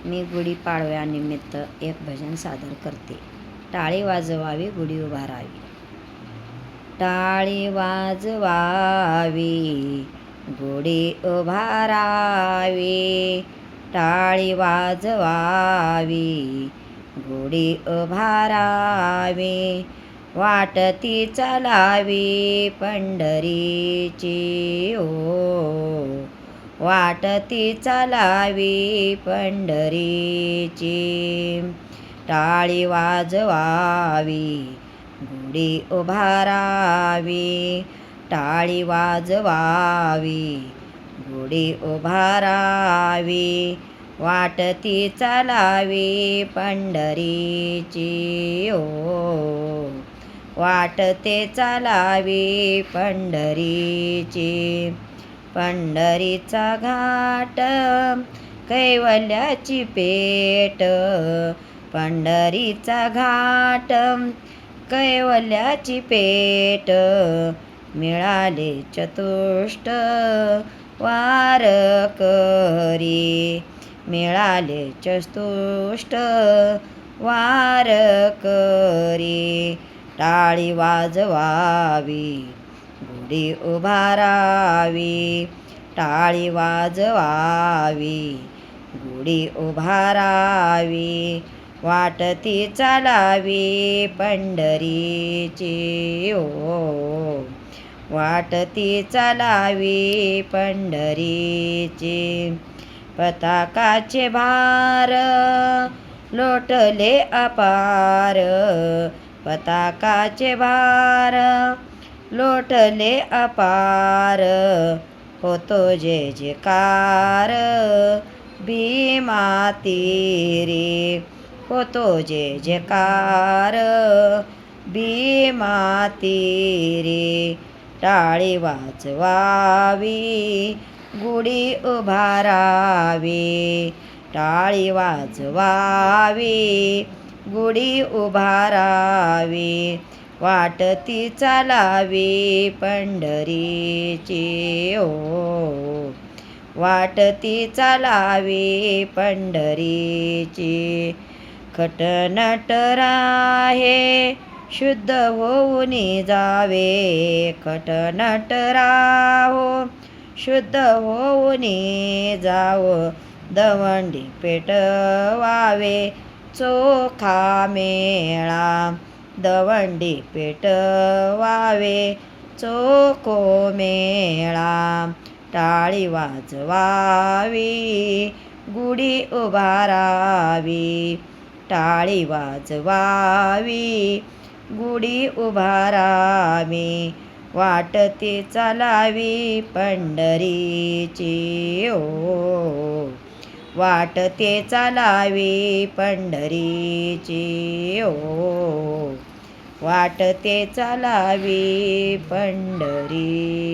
मी गुढीपाडव्यानिमित्त एक भजन सादर करते. टाळी वाजवावी गुढी उभारावी. टाळी वाजवावी गुढी उभारावी. टाळी वाजवावी गुढी उभारावी. वाटती चालावी पंढरीची ओ. वाटती चालावी पंढरीची. टाळी वाजवावी गुढी उभारावी. टाळी वाजवावी गुढी उभारावी. वाटती चालावी पंढरीची ओ. वाटते चालावी पंढरीची. पंढरीचा घाट कैवल्याची पेट. पंढरीचा घाट कैवल्याची पेट. मिळाले चतुष्ट वारकरी. मिळाले चतुष्ट वारकरी. टाळी वाजवावी गुढी उभारावी. टाळी वाजवावी गुढी उभारावी. वाटती चालावी पंढरीची ओ. वाटती चालावी पंढरीची. पताकाचे भार लोटले अपार. पताकाचे भार लोटले अपार. होतो जय जयकार भीमा तीरी. होतो जय जयकार भीमा तीरी. टाळी वाजवावी गुढी उभारावी. टाळी वाजवावी गुढी उभारावी. वाटती चालावी पंढरीची ओ. वाटती चालावी पंढरीची. खटनट राहे शुद्ध होऊन जावे. खटनट राहो शुद्ध होऊन जावो. दवंडी पेटवावे चोखा मेळा. दवंडी पेटवावे चोखो मेळा. टाळी वाजवावी गुढी उभारावी. टाळी वाजवावी गुढी उभारावी. वाटती चालावी पंढरीची ओ. वाटते चालावी पंढरीची ओ. वाटते चालावी पंढरी.